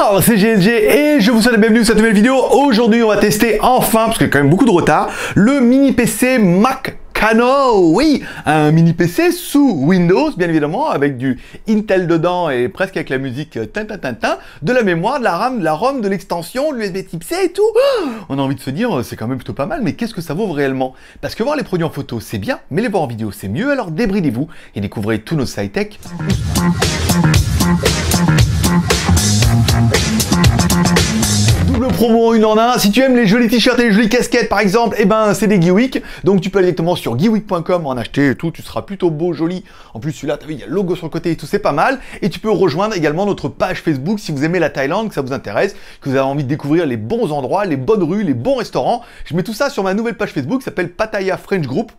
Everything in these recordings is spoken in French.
Oh, c'est GLG et je vous souhaite la bienvenue sur cette nouvelle vidéo. Aujourd'hui, on va tester enfin, parce qu'il y a quand même beaucoup de retard, le mini PC Mac Kano. Oui, un mini PC sous Windows, bien évidemment, avec du Intel dedans et presque avec la musique tin-tin-tin-tin, de la mémoire, de la RAM, de la ROM, de l'extension, l'USB type C et tout. On a envie de se dire, c'est quand même plutôt pas mal, mais qu'est-ce que ça vaut réellement? Parce que voir les produits en photo, c'est bien, mais les voir en vidéo, c'est mieux. Alors débridez-vous et découvrez tous nos sites tech. Double promo en une en un. Si tu aimes les jolis t-shirts et les jolies casquettes par exemple, eh ben c'est des Geekweek. Donc tu peux aller directement sur geekweek.com en acheter et tout, tu seras plutôt beau, joli. En plus celui-là, t'as vu, il y a le logo sur le côté et tout, c'est pas mal. Et tu peux rejoindre également notre page Facebook si vous aimez la Thaïlande, que ça vous intéresse, que vous avez envie de découvrir les bons endroits, les bonnes rues, les bons restaurants. Je mets tout ça sur ma nouvelle page Facebook qui s'appelle Pattaya French Group,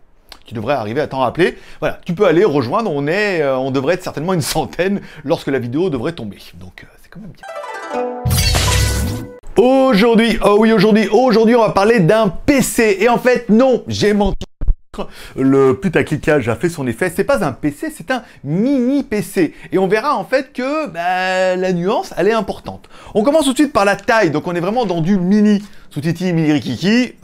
qui devrait arriver à t'en rappeler. Voilà, tu peux aller rejoindre, on devrait être certainement une centaine lorsque la vidéo devrait tomber. Donc c'est quand même bien. Aujourd'hui, oh oui, aujourd'hui, on va parler d'un PC. Et en fait, non, j'ai menti. Le putacliquage a fait son effet. C'est pas un PC, c'est un mini PC. Et on verra en fait que la nuance, elle est importante. On commence tout de suite par la taille. Donc on est vraiment dans du mini. Sous-titi, mini-rikiki,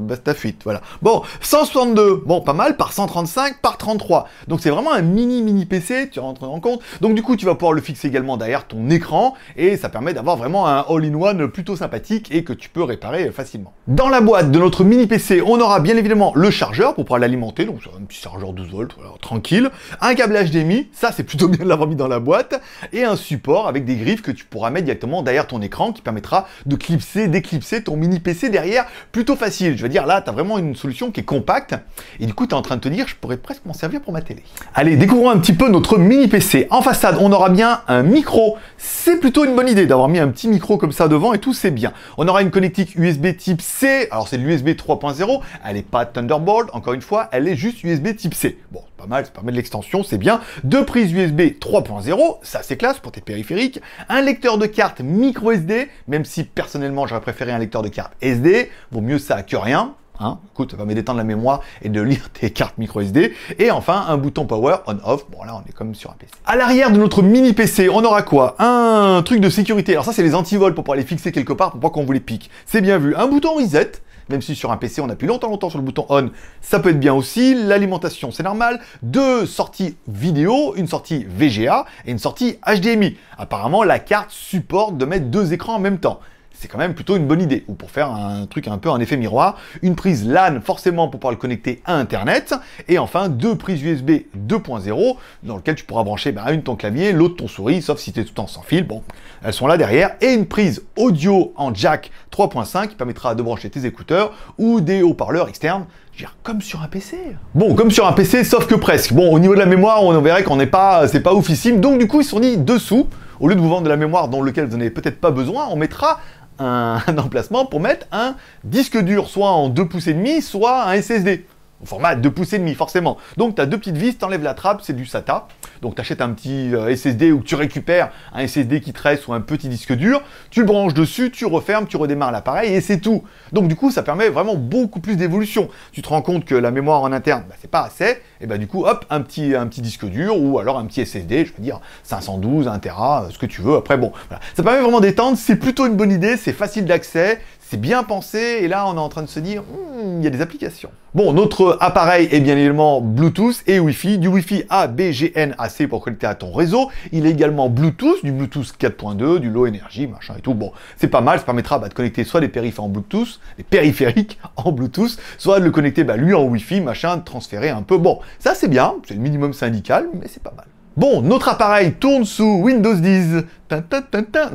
basta fuite, voilà. Bon, 162, bon, pas mal, par 135, par 33. Donc c'est vraiment un mini PC, tu rentres en compte. Donc du coup, tu vas pouvoir le fixer également derrière ton écran, et ça permet d'avoir vraiment un all-in-one plutôt sympathique, et que tu peux réparer facilement. Dans la boîte de notre mini PC, on aura bien évidemment le chargeur, pour pouvoir l'alimenter, donc un petit chargeur 12 volts, voilà, tranquille. Un câble HDMI, ça c'est plutôt bien de l'avoir mis dans la boîte, et un support avec des griffes que tu pourras mettre directement derrière ton écran, qui permettra de clipser, déclipser ton mini PC derrière, plutôt facile. Je veux dire, là, tu as vraiment une solution qui est compacte. Et du coup, tu es en train de te dire, je pourrais presque m'en servir pour ma télé. Allez, découvrons un petit peu notre mini PC. En façade, on aura bien un micro. C'est plutôt une bonne idée d'avoir mis un petit micro comme ça devant et tout, c'est bien. On aura une connectique USB type C. Alors, c'est l'USB 3.0. Elle n'est pas Thunderbolt, encore une fois, elle est juste USB type C. Bon, pas mal, ça permet de l'extension, c'est bien. Deux prises USB 3.0, ça c'est classe pour tes périphériques. Un lecteur de carte micro SD, même si personnellement j'aurais préféré un lecteur de carte SD, vaut mieux ça que rien. Hein, écoute, ça va m'aider d'étendre la mémoire et de lire tes cartes micro SD. Et enfin, un bouton power on-off. Bon, là, on est comme sur un PC. À l'arrière de notre mini PC, on aura quoi? Un truc de sécurité. Alors ça, c'est les antivols pour pouvoir les fixer quelque part pour pas qu'on vous les pique. C'est bien vu. Un bouton reset. Même si sur un PC, on appuie longtemps sur le bouton on, ça peut être bien aussi. L'alimentation, c'est normal. Deux sorties vidéo, une sortie VGA et une sortie HDMI. Apparemment, la carte supporte de mettre deux écrans en même temps. C'est quand même plutôt une bonne idée. Ou pour faire un truc un peu en effet miroir, une prise LAN forcément pour pouvoir le connecter à Internet, et enfin deux prises USB 2.0 dans lesquelles tu pourras brancher une ton clavier, l'autre ton souris, sauf si tu es tout le temps sans fil. Bon, elles sont là derrière, et une prise audio en jack 3.5 qui permettra de brancher tes écouteurs ou des haut-parleurs externes. Je veux dire, comme sur un PC. Bon, comme sur un PC, sauf que presque. Bon, au niveau de la mémoire, on verrait qu'on n'est pas, c'est pas oufissime. Donc du coup, ils se sont dit dessous, au lieu de vous vendre de la mémoire dans lequel vous n'avez peut-être pas besoin, on mettra un emplacement pour mettre un disque dur, soit en 2,5 pouces, soit un SSD. Au format 2,5 pouces, forcément. Donc, tu as deux petites vis, tu enlèves la trappe, c'est du SATA. Donc, tu achètes un petit SSD ou tu récupères un SSD qui te reste ou un petit disque dur, tu le branches dessus, tu refermes, tu redémarres l'appareil et c'est tout. Donc, du coup, ça permet vraiment beaucoup plus d'évolution. Tu te rends compte que la mémoire en interne, c'est pas assez. Et du coup, hop, un petit disque dur ou alors un petit SSD, je veux dire 512, 1 Tera, ce que tu veux. Après, bon, voilà. Ça permet vraiment d'étendre. C'est plutôt une bonne idée, c'est facile d'accès. C'est bien pensé, et là on est en train de se dire, il y a des applications. Bon, notre appareil est bien évidemment Bluetooth et Wi-Fi, du Wi-Fi A, B, G, N, AC pour connecter à ton réseau. Il est également Bluetooth, du Bluetooth 4.2, du Low Energy, machin et tout. Bon, c'est pas mal, ça permettra de connecter soit des périphériques en Bluetooth, soit de le connecter lui en Wi-Fi, machin, de transférer un peu. Bon, ça c'est bien, c'est le minimum syndical, mais c'est pas mal. Bon, notre appareil tourne sous Windows 10.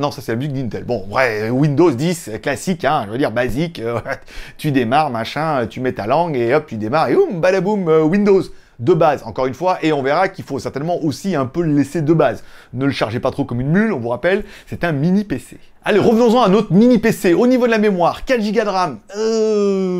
Non, ça c'est la musique d'Intel. Bon, vrai, Windows 10, classique, hein, je veux dire basique. Tu démarres, machin, tu mets ta langue et hop, tu démarres et badaboum, Windows. De base, encore une fois, et on verra qu'il faut certainement aussi un peu le laisser de base. Ne le chargez pas trop comme une mule, on vous rappelle, c'est un mini PC. Allez, revenons-en à notre mini PC. Au niveau de la mémoire, 4 Go de RAM,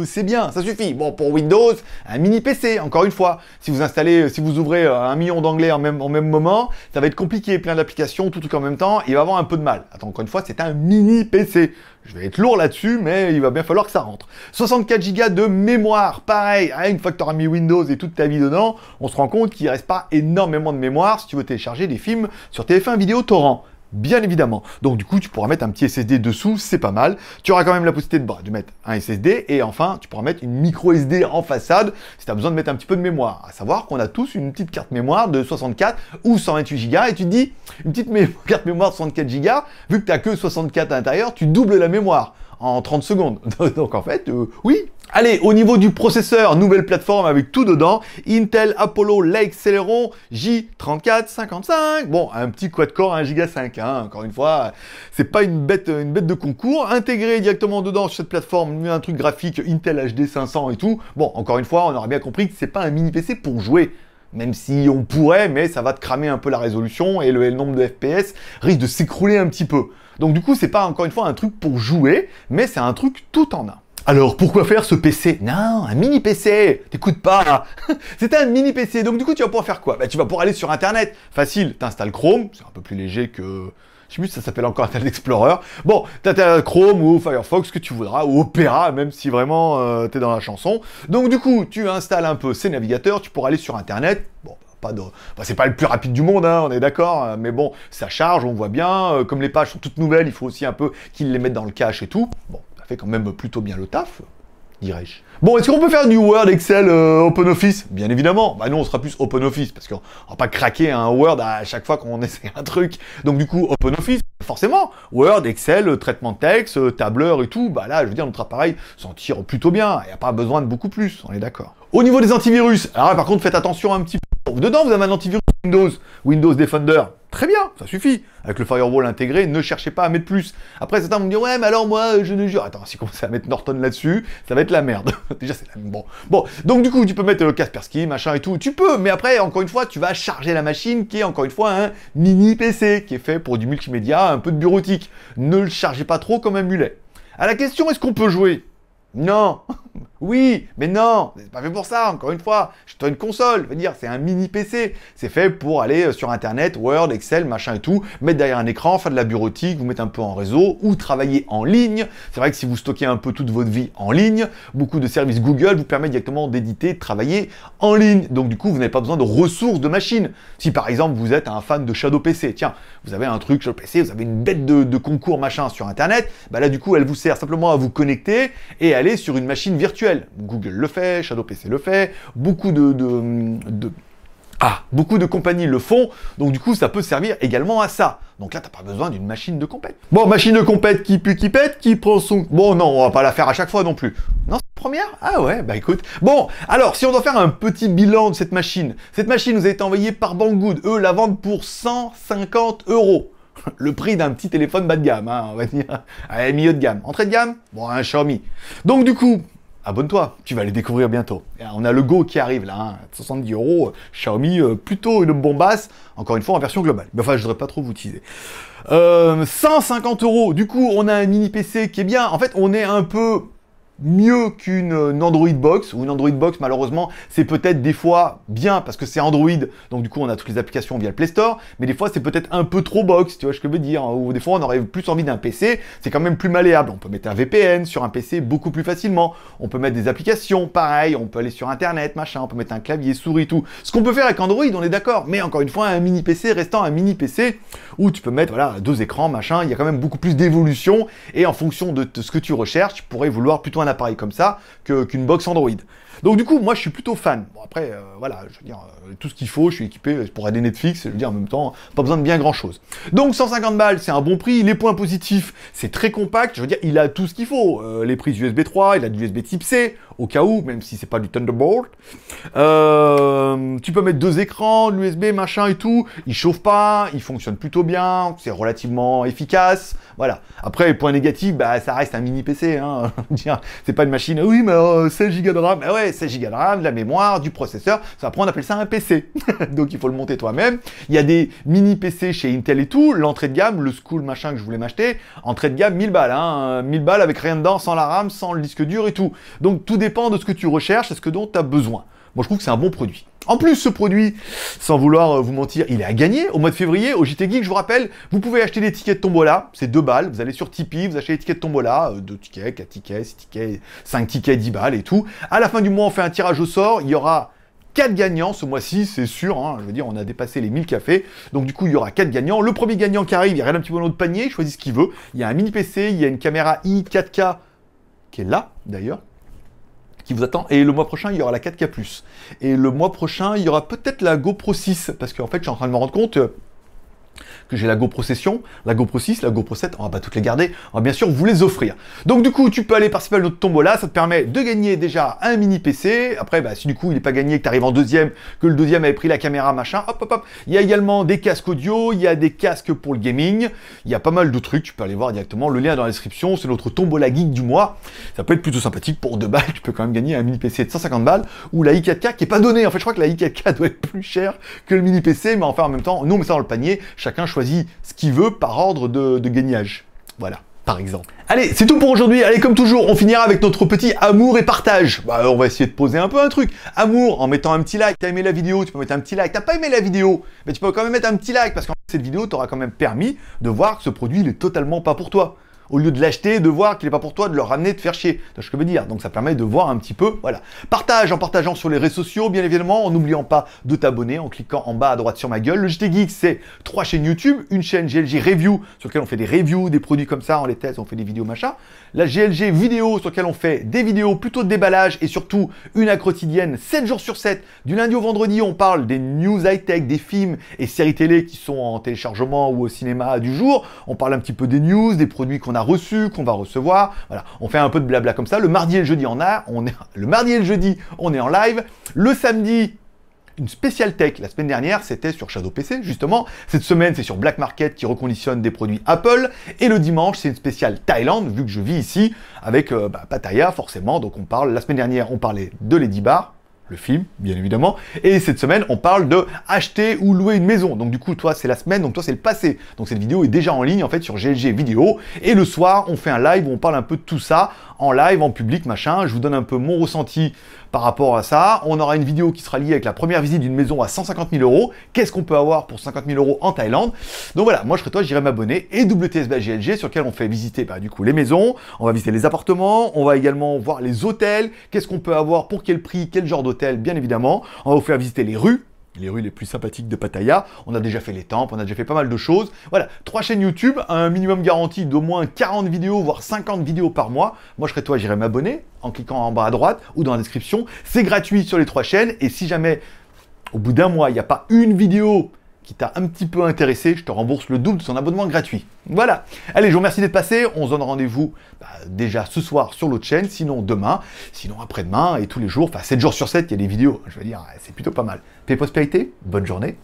c'est bien, ça suffit. Bon, pour Windows, un mini PC, encore une fois. Si vous ouvrez 1 million d'anglais en même moment, ça va être compliqué, plein d'applications, tout en même temps, il va avoir un peu de mal. Attends, encore une fois, c'est un mini PC. Je vais être lourd là-dessus, mais il va bien falloir que ça rentre. 64 Go de mémoire, pareil, une fois que tu auras mis Windows et toute ta vie dedans, on se rend compte qu'il ne reste pas énormément de mémoire si tu veux télécharger des films sur TF1 Vidéo Torrent. bien évidemment. Donc du coup, tu pourras mettre un petit SSD dessous, c'est pas mal. Tu auras quand même la possibilité de mettre un SSD, et enfin, tu pourras mettre une micro SD en façade, si tu as besoin de mettre un petit peu de mémoire. À savoir qu'on a tous une petite carte mémoire de 64 ou 128 Go, et tu te dis, une petite carte mémoire de 64 Go, vu que tu n'as que 64 à l'intérieur, tu doubles la mémoire en 30 secondes. Donc en fait, oui. Allez, au niveau du processeur, nouvelle plateforme avec tout dedans, Intel Apollo Lake Celeron J3455. Bon, un petit quad-core 1 Go 5, hein. Encore une fois, c'est pas une bête de concours. Intégré directement dedans sur cette plateforme, un truc graphique Intel HD 500 et tout. Bon, encore une fois, on aura bien compris que c'est pas un mini PC pour jouer. Même si on pourrait, mais ça va te cramer un peu la résolution et le nombre de FPS risque de s'écrouler un petit peu. Donc du coup, c'est pas encore une fois un truc pour jouer, mais c'est un truc tout en un. Alors, pourquoi faire ce PC? Non, un mini PC. T'écoutes pas. C'est un mini PC. Donc du coup, tu vas pouvoir faire quoi? Bah, tu vas pouvoir aller sur Internet. Facile, t'installes Chrome. C'est un peu plus léger que... Je sais plus si ça s'appelle encore Internet Explorer. Bon, t'as Chrome ou Firefox, ce que tu voudras, ou Opera, même si vraiment t'es dans la chanson. Donc du coup, tu installes un peu ces navigateurs. Tu pourras aller sur Internet. Bon, c'est pas le plus rapide du monde, hein, on est d'accord, mais bon, ça charge, on voit bien, comme les pages sont toutes nouvelles, il faut aussi un peu qu'ils les mettent dans le cache et tout. Bon, ça fait quand même plutôt bien le taf, dirais-je. Bon, est-ce qu'on peut faire du Word, Excel, OpenOffice? Bien évidemment. Bah nous, on sera plus OpenOffice, parce qu'on va pas craquer un Word à chaque fois qu'on essaie un truc. Donc du coup, OpenOffice, forcément. Word, Excel, traitement de texte, tableur et tout. Bah là, je veux dire, notre appareil s'en tire plutôt bien. Il n'y a pas besoin de beaucoup plus, on est d'accord. Au niveau des antivirus, alors là, par contre, faites attention un petit peu. Dedans, vous avez un antivirus Windows Defender. Très bien, ça suffit. Avec le firewall intégré, ne cherchez pas à mettre plus. Après, certains vont me dire, ouais, mais alors moi, je ne jure. Attends, si vous commencez à mettre Norton là-dessus, ça va être la merde. Déjà, c'est la merde. Bon, donc du coup, tu peux mettre Kaspersky, machin et tout. Tu peux, mais après, encore une fois, tu vas charger la machine qui est, encore une fois, un mini PC qui est fait pour du multimédia, un peu de bureautique. Ne le chargez pas trop comme un mulet. À la question, est-ce qu'on peut jouer? Non. Oui, mais non, c'est pas fait pour ça, encore une fois. Je une console, je veux dire, c'est un mini PC. C'est fait pour aller sur Internet, Word, Excel, machin et tout, mettre derrière un écran, faire de la bureautique, vous mettre un peu en réseau, ou travailler en ligne. C'est vrai que si vous stockez un peu toute votre vie en ligne, beaucoup de services Google vous permettent directement d'éditer, de travailler en ligne. Donc du coup, vous n'avez pas besoin de ressources de machines. Si par exemple, vous êtes un fan de Shadow PC, tiens, vous avez un truc Shadow PC, vous avez une bête de concours machin sur Internet, bah là du coup, elle vous sert simplement à vous connecter et aller sur une machine virtuelle. Google le fait, Shadow PC le fait, beaucoup de compagnies le font, donc du coup ça peut servir également à ça. Donc là t'as pas besoin d'une machine de compète. Bon, machine de compète qui pue, qui pète, qui prend son... Bon non, on va pas la faire à chaque fois non plus. Non, c'est la première? Ah ouais, bah écoute. Bon, alors si on doit faire un petit bilan de cette machine nous a été envoyée par Banggood, eux la vendent pour 150 €. Le prix d'un petit téléphone bas de gamme, hein, on va dire, milieu de gamme. Entrée de gamme? Bon, un Xiaomi. Donc du coup, abonne-toi, tu vas les découvrir bientôt. Et on a le Go qui arrive là, hein, 70 €, Xiaomi, plutôt une bombasse, encore une fois en version globale. Mais enfin, je ne voudrais pas trop vous teaser. 150 €, du coup, on a un mini PC qui est bien. En fait, on est un peu mieux qu'une Android Box, ou une Android Box, malheureusement, c'est peut-être des fois bien, parce que c'est Android, donc du coup, on a toutes les applications via le Play Store, mais des fois, c'est peut-être un peu trop box, tu vois ce que je veux dire, ou des fois, on aurait plus envie d'un PC, c'est quand même plus malléable, on peut mettre un VPN sur un PC beaucoup plus facilement, on peut mettre des applications, pareil, on peut aller sur Internet, machin, on peut mettre un clavier, souris, tout, ce qu'on peut faire avec Android, on est d'accord, mais encore une fois, un mini PC restant un mini PC, où tu peux mettre, voilà, 2 écrans, machin, il y a quand même beaucoup plus d'évolution, et en fonction de ce que tu recherches, tu pourrais vouloir plutôt un appareil comme ça qu'une box Android. Donc du coup, moi je suis plutôt fan. Bon après, voilà, je veux dire, tout ce qu'il faut, je suis équipé pour aider Netflix, je veux dire en même temps, pas besoin de bien grand chose. Donc 150 balles, c'est un bon prix. Les points positifs, c'est très compact, je veux dire, il a tout ce qu'il faut. Les prises USB 3, il a du USB type C, au cas où, même si c'est pas du Thunderbolt. Tu peux mettre 2 écrans, l'USB, machin et tout. Il chauffe pas, il fonctionne plutôt bien, c'est relativement efficace. Voilà. Après, les points négatifs, bah ça reste un mini PC, hein. C'est pas une machine, oui, mais 16 Go de RAM. Bah ouais, 16 Go de RAM, de la mémoire, du processeur. Ça après, on appelle ça un PC. Donc il faut le monter toi-même. Il y a des mini PC chez Intel et tout. L'entrée de gamme, le School machin que je voulais m'acheter, entrée de gamme 1000 balles, hein. 1000 balles avec rien dedans, sans la RAM, sans le disque dur et tout. Donc tout dépend de ce que tu recherches et ce dont tu as besoin. Moi, je trouve que c'est un bon produit. En plus, ce produit, sans vouloir vous mentir, il est à gagner. Au mois de février, au JT Geek, je vous rappelle, vous pouvez acheter des tickets de tombola. C'est 2 balles. Vous allez sur Tipeee, vous achetez des tickets de tombola. 2 tickets, 4 tickets, 6 tickets, 5 tickets, 10 balles et tout. À la fin du mois, on fait un tirage au sort. Il y aura 4 gagnants ce mois-ci, c'est sûr, hein, je veux dire, on a dépassé les 1000 cafés, donc du coup, il y aura 4 gagnants. Le premier gagnant qui arrive, il regarde un petit peu dans notre panier, il choisit ce qu'il veut. Il y a un mini PC, il y a une caméra i 4K, qui est là, d'ailleurs, qui vous attend. Et le mois prochain, il y aura la 4K+. Et le mois prochain, il y aura peut-être la GoPro 6, parce qu'en fait, je suis en train de me rendre compte que j'ai la GoPro Session, la GoPro 6, la GoPro 7, on va pas toutes les garder, on va bien sûr vous les offrir. Donc du coup, tu peux aller participer à notre tombola, ça te permet de gagner déjà un mini PC, après, bah, si du coup il n'est pas gagné, que tu arrives en deuxième, que le deuxième avait pris la caméra, machin, hop, hop, hop. Il y a également des casques audio, il y a des casques pour le gaming, il y a pas mal de trucs, tu peux aller voir directement, le lien est dans la description, c'est notre tombola geek du mois, ça peut être plutôt sympathique, pour 2 balles, tu peux quand même gagner un mini PC de 150 balles, ou la i4K qui est pas donnée, en fait je crois que la i4K doit être plus chère que le mini PC, mais enfin en même temps, nous on met ça dans le panier, chacun choisit ce qu'il veut par ordre de gagnage. Voilà, par exemple. Allez, c'est tout pour aujourd'hui. Allez, comme toujours, on finira avec notre petit amour et partage. Bah, on va essayer de poser un peu un truc. Amour, en mettant un petit like. T'as aimé la vidéo, tu peux mettre un petit like. T'as pas aimé la vidéo, mais tu peux quand même mettre un petit like, parce que cette vidéo t'aura quand même permis de voir que ce produit, il est totalement pas pour toi. Au lieu de l'acheter, de voir qu'il n'est pas pour toi, de le ramener, de faire chier. C'est ce que je veux dire. Donc ça permet de voir un petit peu, voilà. Partage en partageant sur les réseaux sociaux, bien évidemment, en n'oubliant pas de t'abonner, en cliquant en bas à droite sur ma gueule. Le JT Geek, c'est 3 chaînes YouTube, une chaîne GLG Review, sur laquelle on fait des reviews, des produits comme ça, on les teste, on fait des vidéos machin. La GLG Vidéo, sur laquelle on fait des vidéos plutôt de déballage et surtout une à quotidienne, 7 jours sur 7. Du lundi au vendredi, on parle des news high-tech, des films et séries télé qui sont en téléchargement ou au cinéma du jour. On parle un petit peu des news, des produits qu'on a reçus, qu'on va recevoir. Voilà, on fait un peu de blabla comme ça. Le mardi et le jeudi, le mardi et le jeudi, on est en live. Le samedi, une spéciale tech. La semaine dernière, c'était sur Shadow PC, justement. Cette semaine, c'est sur Black Market qui reconditionne des produits Apple. Et le dimanche, c'est une spéciale Thaïlande, vu que je vis ici, avec Pattaya, forcément. Donc on parle, la semaine dernière, on parlait de Lady Bar, le film, bien évidemment. Et cette semaine, on parle de acheter ou louer une maison. Donc du coup, toi, c'est la semaine, donc toi, c'est le passé. Donc cette vidéo est déjà en ligne, en fait, sur GLG Vidéo. Et le soir, on fait un live où on parle un peu de tout ça, en live, en public, machin. Je vous donne un peu mon ressenti par rapport à ça. On aura une vidéo qui sera liée avec la première visite d'une maison à 150 000 €. Qu'est-ce qu'on peut avoir pour 50 000 € en Thaïlande? Donc voilà, moi je serai toi, j'irai m'abonner. Et WTSB GLG, sur lequel on fait visiter du coup les maisons, on va visiter les appartements, on va également voir les hôtels, qu'est-ce qu'on peut avoir, pour quel prix, quel genre d'hôtel, bien évidemment. On va vous faire visiter les rues les plus sympathiques de Pattaya. On a déjà fait les temples, on a déjà fait pas mal de choses. Voilà, 3 chaînes YouTube, un minimum garanti d'au moins 40 vidéos, voire 50 vidéos par mois. Moi, je serai toi, j'irai m'abonner en cliquant en bas à droite ou dans la description. C'est gratuit sur les 3 chaînes. Et si jamais, au bout d'un mois, il n'y a pas une vidéo qui t'a un petit peu intéressé, je te rembourse le double de son abonnement gratuit. Voilà. Allez, je vous remercie d'être passé. On se donne rendez-vous déjà ce soir sur l'autre chaîne, sinon demain, sinon après-demain et tous les jours, enfin 7 jours sur 7, il y a des vidéos. Je veux dire, c'est plutôt pas mal. Paix et prospérité, bonne journée.